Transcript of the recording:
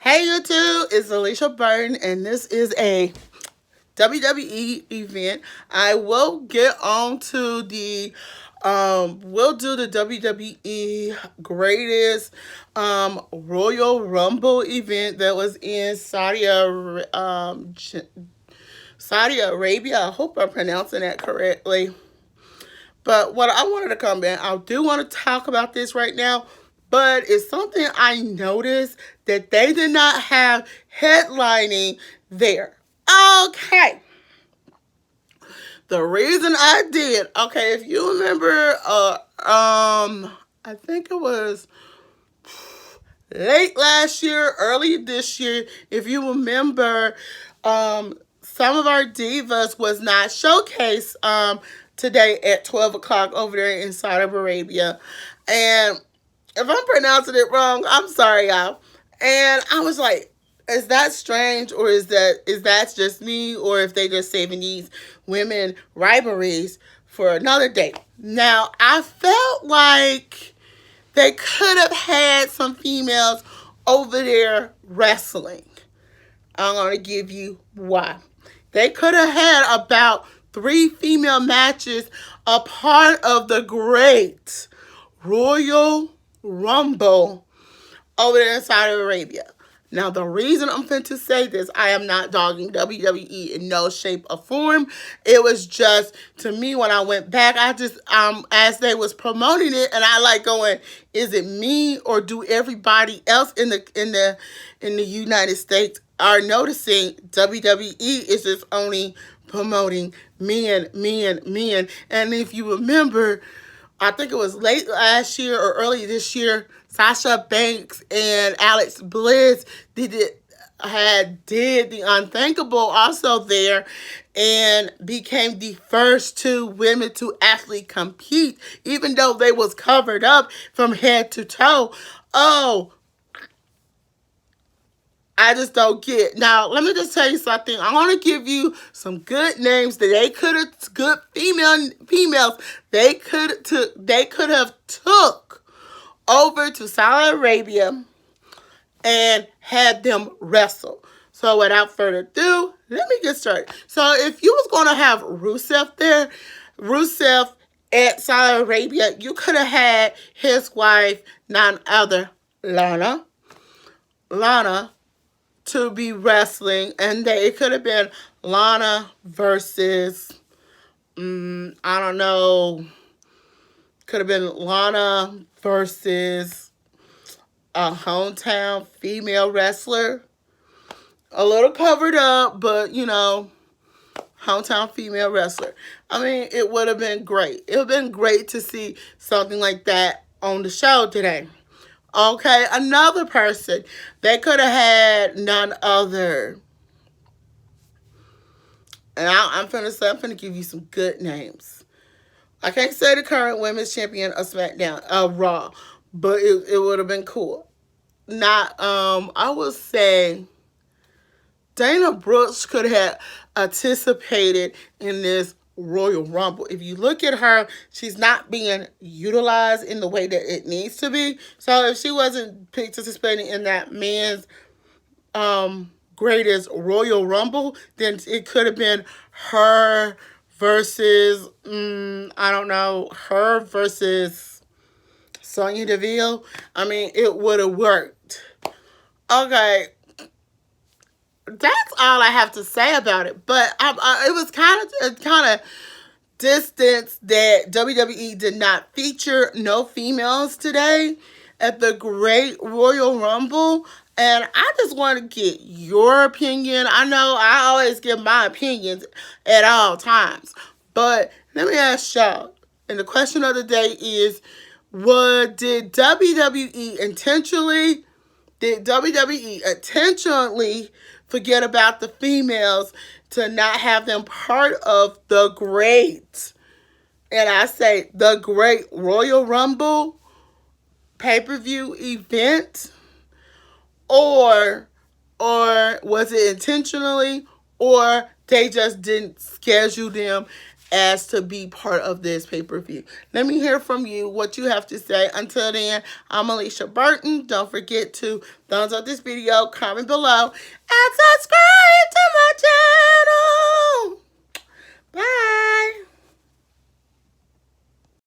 Hey YouTube, it's Alicia Burton, and this is a WWE event. I will get on to the we'll do the WWE greatest Royal Rumble event that was in Saudi Arabia. I hope I'm pronouncing that correctly. But what I wanted to come in, I do want to talk about this right now, but it's something I noticed that they did not have headlining there. Okay. The reason I did, okay, if you remember, I think it was late last year, early this year, if you remember, some of our divas was not showcased today at 12 o'clock over there in Saudi Arabia. And if I'm pronouncing it wrong, I'm sorry, y'all. And I was like, is that strange, or is that just me, or if they just saving these women rivalries for another day? Now, I felt like they could have had some females over there wrestling. I'm going to give you why. They could have had about 3 female matches, a part of the great Royal Rumble over there in Saudi Arabia. Now, the reason I'm fin to say this, I am not dogging WWE in no shape or form. It was just, to me, when I went back, I just, as they was promoting it, and I like going, is it me, or do everybody else in the United States are noticing WWE is just only promoting men? And if you remember, I think it was late last year or early this year, Sasha Banks and Alex Bliss did the unthinkable also there, and became the first 2 women to actually compete, even though they was covered up from head to toe. Oh, I just don't get. Now, let me just tell you something. I want to give you some good names that they could have, good females they could have took over to Saudi Arabia and had them wrestle. So without further ado, let me get started. So if you was going to have Rusev there, Rusev at Saudi Arabia, you could have had his wife, none other, Lana, to be wrestling, and it could have been Lana versus, I don't know, could have been Lana versus a hometown female wrestler. A little covered up, but hometown female wrestler. I mean, it would have been great. It would have been great to see something like that on the show today. Okay, another person, they could have had none other. And I'm finna give you some good names. I can't say the current women's champion of SmackDown, Raw, but it would have been cool. Not, I would say Dana Brooks could have anticipated in this Royal Rumble. If you look at her, she's not being utilized in the way that it needs to be. So if she wasn't participating in that men's greatest Royal Rumble, then it could have been her versus, I don't know, her versus Sonya Deville. I mean, it would have worked. Okay, that's all I have to say about it. But it was kind of distance that WWE did not feature no females today at the Great Royal Rumble. And I just want to get your opinion. I know I always give my opinions at all times. But let me ask y'all, and the question of the day is, did WWE intentionally forget about the females to not have them part of the great, and I say the Great Royal Rumble pay-per-view event? Or was it intentionally, or they just didn't schedule them as to be part of this pay-per-view. Let me hear from you what you have to say. Until then, I'm Alicia Burton. Don't forget to thumbs up this video, comment below, and subscribe to my channel.